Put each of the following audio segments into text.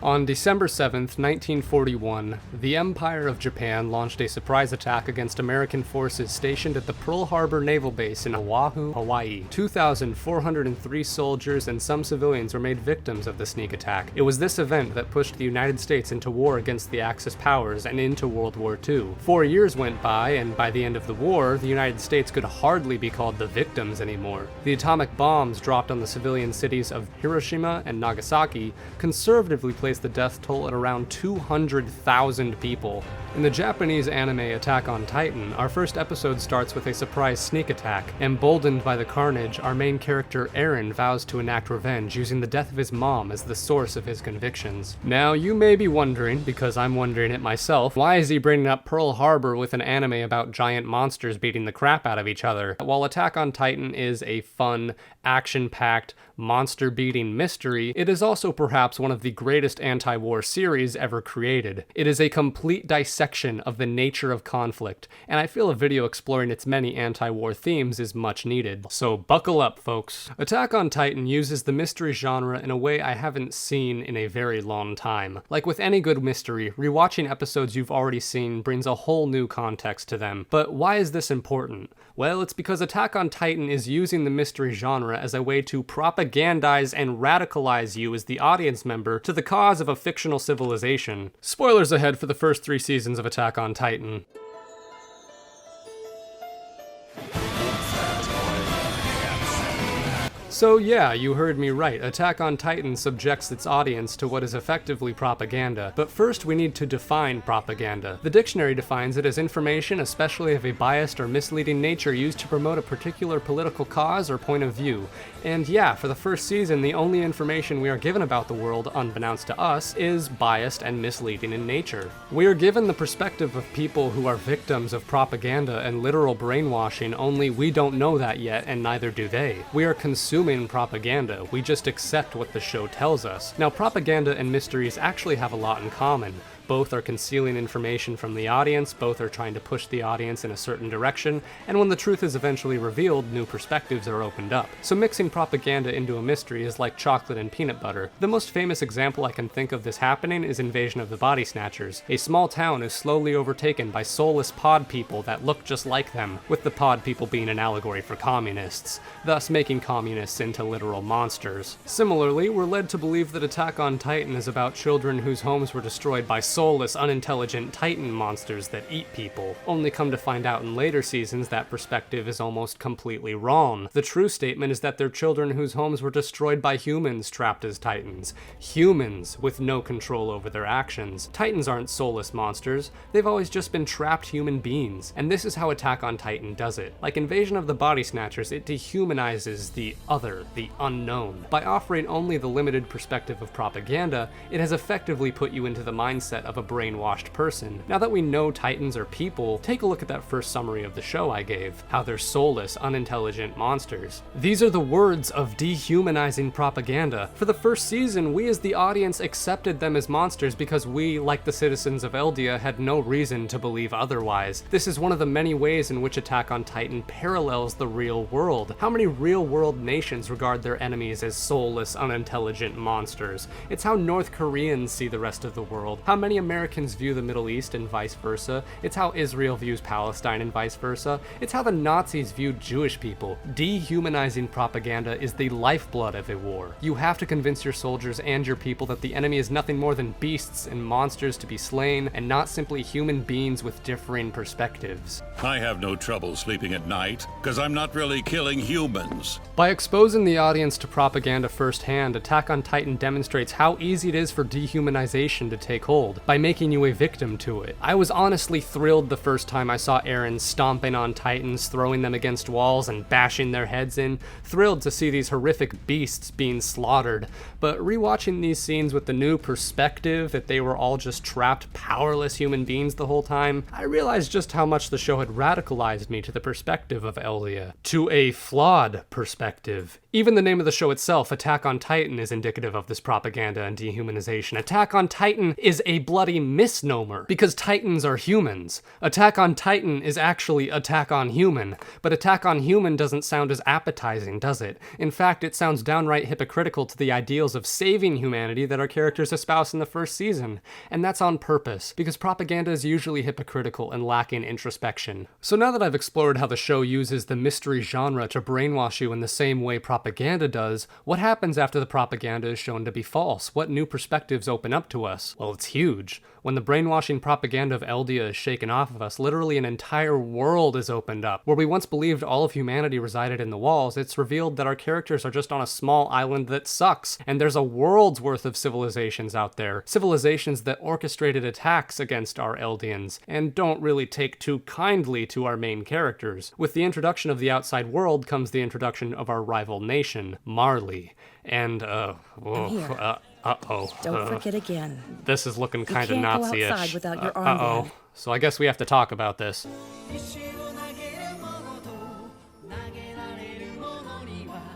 On December 7th, 1941, the Empire of Japan launched a surprise attack against American forces stationed at the Pearl Harbor Naval Base in Oahu, Hawaii. 2,403 soldiers and some civilians were made victims of the sneak attack. It was this event that pushed the United States into war against the Axis powers and into World War II. 4 years went by, and by the end of the war, the United States could hardly be called the victims anymore. The atomic bombs dropped on the civilian cities of Hiroshima and Nagasaki conservatively placed the death toll at around 200,000 people. In the Japanese anime Attack on Titan, our first episode starts with a surprise sneak attack. Emboldened by the carnage, our main character Eren vows to enact revenge using the death of his mom as the source of his convictions. Now, you may be wondering, because I'm wondering it myself, why is he bringing up Pearl Harbor with an anime about giant monsters beating the crap out of each other? While Attack on Titan is a fun, action-packed, monster-beating mystery, it is also perhaps one of the greatest anti-war series ever created. It is a complete dissection of the nature of conflict, and I feel a video exploring its many anti-war themes is much needed. So buckle up, folks. Attack on Titan uses the mystery genre in a way I haven't seen in a very long time. Like with any good mystery, rewatching episodes you've already seen brings a whole new context to them. But why is this important? Well, it's because Attack on Titan is using the mystery genre as a way to propagandize and radicalize you as the audience member to the cause of a fictional civilization. Spoilers ahead for the first 3 seasons of Attack on Titan. So yeah, you heard me right. Attack on Titan subjects its audience to what is effectively propaganda. But first we need to define propaganda. The dictionary defines it as information, especially of a biased or misleading nature, used to promote a particular political cause or point of view. And yeah, for the first season, the only information we are given about the world, unbeknownst to us, is biased and misleading in nature. We are given the perspective of people who are victims of propaganda and literal brainwashing, only we don't know that yet, and neither do they. We are consuming propaganda, we just accept what the show tells us. Now, propaganda and mysteries actually have a lot in common. Both are concealing information from the audience, both are trying to push the audience in a certain direction, and when the truth is eventually revealed, new perspectives are opened up. So mixing propaganda into a mystery is like chocolate and peanut butter. The most famous example I can think of this happening is Invasion of the Body Snatchers. A small town is slowly overtaken by soulless pod people that look just like them, with the pod people being an allegory for communists, thus making communists into literal monsters. Similarly, we're led to believe that Attack on Titan is about children whose homes were destroyed by soulless, unintelligent Titan monsters that eat people, only come to find out in later seasons that perspective is almost completely wrong. The true statement is that they're children whose homes were destroyed by humans trapped as Titans. Humans with no control over their actions. Titans aren't soulless monsters, they've always just been trapped human beings, and this is how Attack on Titan does it. Like Invasion of the Body Snatchers, it dehumanizes the other, the unknown. By offering only the limited perspective of propaganda, it has effectively put you into the mindset of a brainwashed person. Now that we know Titans are people, take a look at that first summary of the show I gave, how they're soulless, unintelligent monsters. These are the words of dehumanizing propaganda. For the first season, we as the audience accepted them as monsters because we, like the citizens of Eldia, had no reason to believe otherwise. This is one of the many ways in which Attack on Titan parallels the real world. How many real-world nations regard their enemies as soulless, unintelligent monsters? It's how North Koreans see the rest of the world. How many Americans view the Middle East and vice versa. It's how Israel views Palestine and vice versa. It's how the Nazis viewed Jewish people. Dehumanizing propaganda is the lifeblood of a war. You have to convince your soldiers and your people that the enemy is nothing more than beasts and monsters to be slain, and not simply human beings with differing perspectives. I have no trouble sleeping at night, because I'm not really killing humans. By exposing the audience to propaganda firsthand, Attack on Titan demonstrates how easy it is for dehumanization to take hold, by making you a victim to it. I was honestly thrilled the first time I saw Eren stomping on Titans, throwing them against walls and bashing their heads in, thrilled to see these horrific beasts being slaughtered, but rewatching these scenes with the new perspective that they were all just trapped, powerless human beings the whole time, I realized just how much the show had radicalized me to the perspective of Eldia. To a flawed perspective. indicative. Even the name of the show itself, Attack on Titan, is indicative of this propaganda and dehumanization. Attack on Titan is a bloody misnomer, because Titans are humans. Attack on Titan is actually Attack on Human, but Attack on Human doesn't sound as appetizing, does it? In fact, it sounds downright hypocritical to the ideals of saving humanity that our characters espouse in the first season. And that's on purpose, because propaganda is usually hypocritical and lacking introspection. So now that I've explored how the show uses the mystery genre to brainwash you in the same way propaganda does, what happens after the propaganda is shown to be false? What new perspectives open up to us? Well, it's huge. When the brainwashing propaganda of Eldia is shaken off of us, literally an entire world is opened up. Where we once believed all of humanity resided in the walls, it's revealed that our characters are just on a small island that sucks, and there's a world's worth of civilizations out there. Civilizations that orchestrated attacks against our Eldians, and don't really take too kindly to our main characters. With the introduction of the outside world comes the introduction of our rival nation, Marley. And, Don't forget again. This is looking kind of You can't go Nazi-ish. outside without your armband. So I guess we have to talk about this.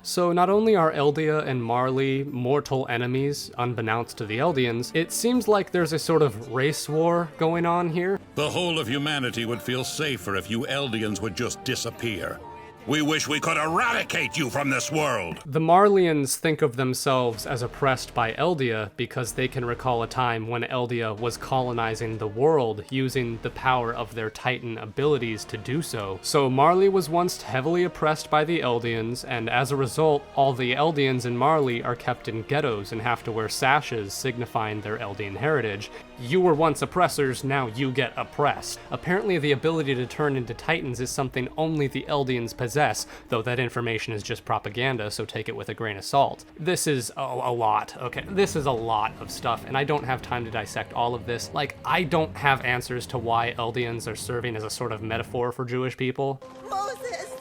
So not only are Eldia and Marley mortal enemies, unbeknownst to the Eldians, it seems like there's a sort of race war going on here. The whole of humanity would feel safer if you Eldians would just disappear. We wish we could eradicate you from this world! The Marlians think of themselves as oppressed by Eldia because they can recall a time when Eldia was colonizing the world using the power of their Titan abilities to do so. So Marley was once heavily oppressed by the Eldians, and as a result, all the Eldians in Marley are kept in ghettos and have to wear sashes signifying their Eldian heritage. You were once oppressors, now you get oppressed. Apparently the ability to turn into Titans is something only the Eldians possess, though that information is just propaganda, so take it with a grain of salt. This is a lot, okay? This is a lot of stuff, and I don't have time to dissect all of this. Like, I don't have answers to why Eldians are serving as a sort of metaphor for Jewish people. Moses!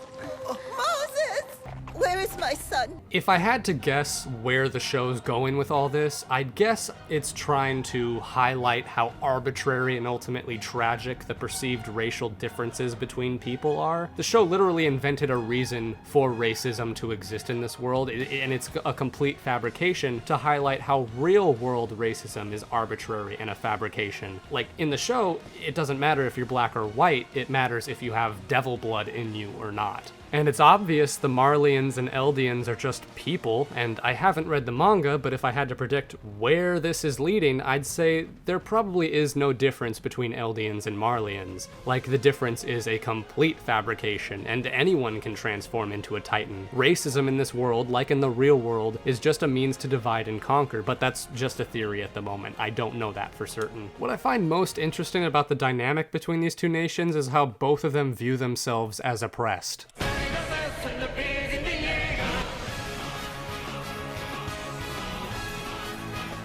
Moses! Where is my son? If I had to guess where the show's going with all this, I'd guess it's trying to highlight how arbitrary and ultimately tragic the perceived racial differences between people are. The show literally invented a reason for racism to exist in this world, and it's a complete fabrication to highlight how real-world racism is arbitrary and a fabrication. Like, in the show, it doesn't matter if you're black or white, it matters if you have devil blood in you or not. And it's obvious the Marlians and Eldians are just people, and I haven't read the manga, but if I had to predict where this is leading, I'd say there probably is no difference between Eldians and Marlians. Like, the difference is a complete fabrication, and anyone can transform into a Titan. Racism in this world, like in the real world, is just a means to divide and conquer, but that's just a theory at the moment. I don't know that for certain. What I find most interesting about the dynamic between these two nations is how both of them view themselves as oppressed.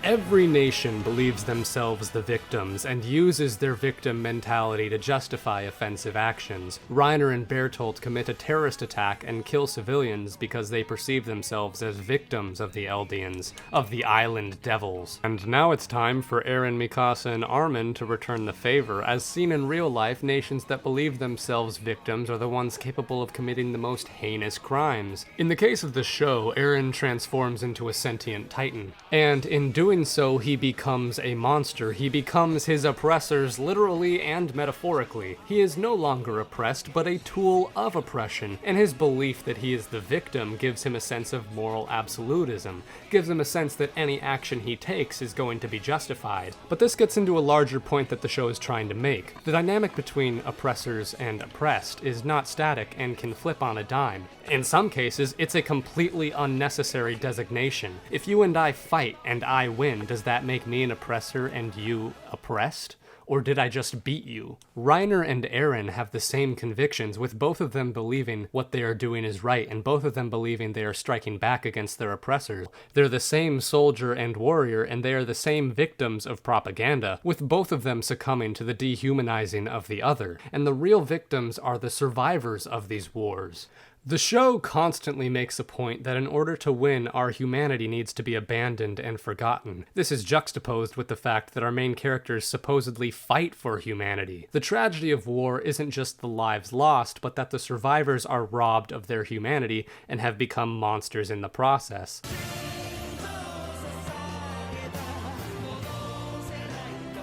Every nation believes themselves the victims and uses their victim mentality to justify offensive actions. Reiner and Bertolt commit a terrorist attack and kill civilians because they perceive themselves as victims of the Eldians, of the island devils. And now it's time for Eren, Mikasa, and Armin to return the favor. As seen in real life, nations that believe themselves victims are the ones capable of committing the most heinous crimes. In the case of the show, Eren transforms into a sentient Titan, and in doing so, he becomes a monster. He becomes his oppressors literally and metaphorically. He is no longer oppressed, but a tool of oppression, and his belief that he is the victim gives him a sense of moral absolutism, gives him a sense that any action he takes is going to be justified. But this gets into a larger point that the show is trying to make. The dynamic between oppressors and oppressed is not static and can flip on a dime. In some cases, it's a completely unnecessary designation. If you and I fight and I win, does that make me an oppressor and you oppressed? Or did I just beat you? Reiner and Eren have the same convictions, with both of them believing what they are doing is right, and both of them believing they are striking back against their oppressors. They're the same soldier and warrior, and they are the same victims of propaganda, with both of them succumbing to the dehumanizing of the other. And the real victims are the survivors of these wars. The show constantly makes a point that in order to win, our humanity needs to be abandoned and forgotten. This is juxtaposed with the fact that our main characters supposedly fight for humanity. The tragedy of war isn't just the lives lost, but that the survivors are robbed of their humanity and have become monsters in the process.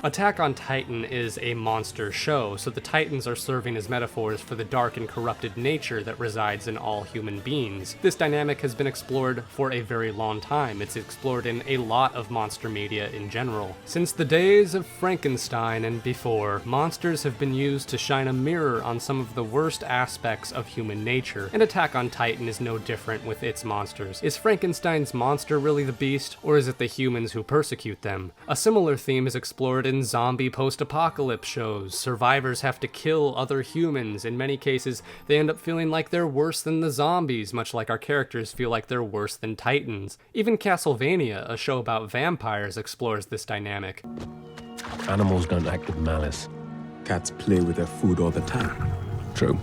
Attack on Titan is a monster show, so the Titans are serving as metaphors for the dark and corrupted nature that resides in all human beings. This dynamic has been explored for a very long time. It's explored in a lot of monster media in general. Since the days of Frankenstein and before, monsters have been used to shine a mirror on some of the worst aspects of human nature, and Attack on Titan is no different with its monsters. Is Frankenstein's monster really the beast, or is it the humans who persecute them? A similar theme is explored in zombie post-apocalypse shows. Survivors have to kill other humans. In many cases, they end up feeling like they're worse than the zombies, much like our characters feel like they're worse than Titans. Even Castlevania, a show about vampires, explores this dynamic. Animals don't act with malice. Cats play with their food all the time. True.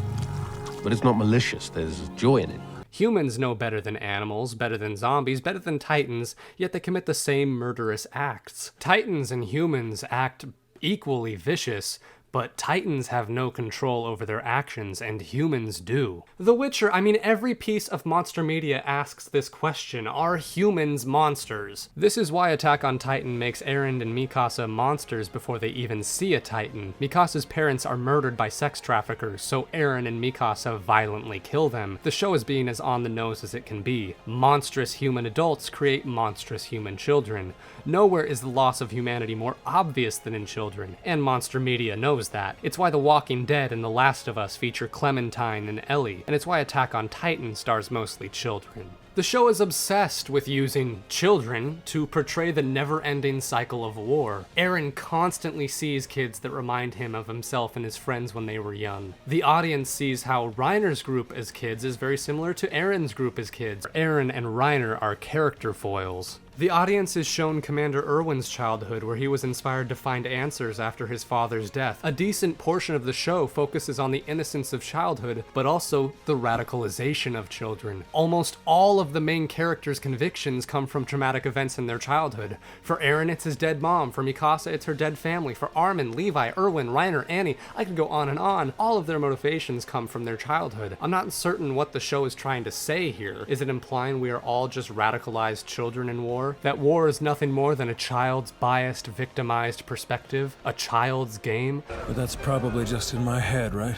But it's not malicious. There's joy in it. Humans know better than animals, better than zombies, better than Titans, yet they commit the same murderous acts. Titans and humans act equally vicious, but Titans have no control over their actions, and humans do. The Witcher, every piece of monster media asks this question: are humans monsters? This is why Attack on Titan makes Eren and Mikasa monsters before they even see a Titan. Mikasa's parents are murdered by sex traffickers, so Eren and Mikasa violently kill them. The show is being as on the nose as it can be. Monstrous human adults create monstrous human children. Nowhere is the loss of humanity more obvious than in children, and monster media knows that. It's why The Walking Dead and The Last of Us feature Clementine and Ellie, and it's why Attack on Titan stars mostly children. The show is obsessed with using children to portray the never-ending cycle of war. Eren constantly sees kids that remind him of himself and his friends when they were young. The audience sees how Reiner's group as kids is very similar to Eren's group as kids. Eren and Reiner are character foils. The audience is shown Commander Erwin's childhood, where he was inspired to find answers after his father's death. A decent portion of the show focuses on the innocence of childhood, but also the radicalization of children. Almost all of the main characters' convictions come from traumatic events in their childhood. For Eren, it's his dead mom. For Mikasa, it's her dead family. For Armin, Levi, Erwin, Reiner, Annie, I could go on and on. All of their motivations come from their childhood. I'm not certain what the show is trying to say here. Is it implying we are all just radicalized children in war? That war is nothing more than a child's biased, victimized perspective? A child's game? But that's probably just in my head, right?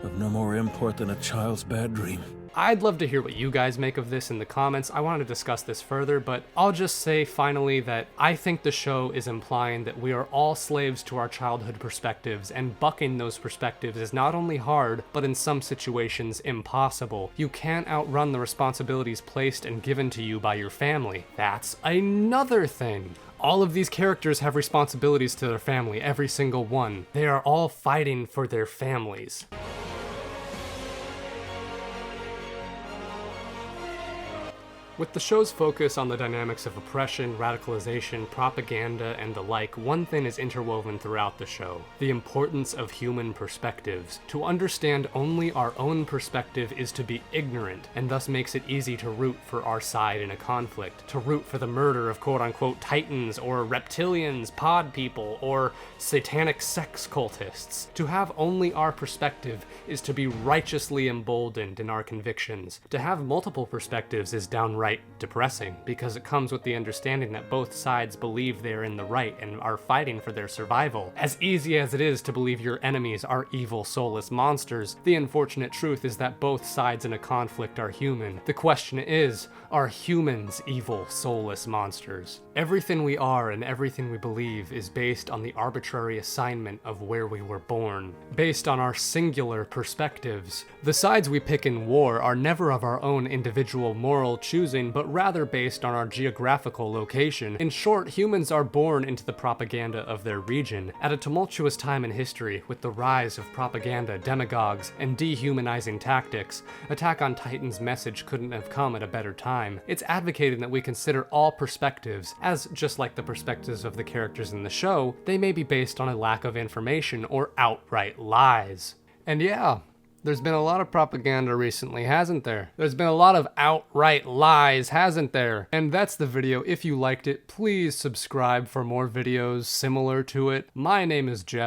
Of no more import than a child's bad dream. I'd love to hear what you guys make of this in the comments. I want to discuss this further, but I'll just say finally that I think the show is implying that we are all slaves to our childhood perspectives, and bucking those perspectives is not only hard, but in some situations impossible. You can't outrun the responsibilities placed and given to you by your family. That's another thing. All of these characters have responsibilities to their family, every single one. They are all fighting for their families. With the show's focus on the dynamics of oppression, radicalization, propaganda, and the like, one thing is interwoven throughout the show: the importance of human perspectives. To understand only our own perspective is to be ignorant, and thus makes it easy to root for our side in a conflict, to root for the murder of quote-unquote Titans, or reptilians, pod people, or satanic sex cultists. To have only our perspective is to be righteously emboldened in our convictions. To have multiple perspectives is downright depressing, because it comes with the understanding that both sides believe they're in the right and are fighting for their survival. As easy as it is to believe your enemies are evil, soulless monsters, the unfortunate truth is that both sides in a conflict are human. The question is, are humans evil, soulless monsters? Everything we are and everything we believe is based on the arbitrary assignment of where we were born, based on our singular perspectives. The sides we pick in war are never of our own individual moral choosing, but rather based on our geographical location. In short, humans are born into the propaganda of their region. At a tumultuous time in history, with the rise of propaganda, demagogues, and dehumanizing tactics, Attack on Titan's message couldn't have come at a better time. It's advocating that we consider all perspectives, as just like the perspectives of the characters in the show, they may be based on a lack of information or outright lies. And yeah, There's been a lot of propaganda recently, hasn't there? There's been a lot of outright lies, hasn't there? And that's the video. If you liked it, please subscribe for more videos similar to it. My name is Jeff.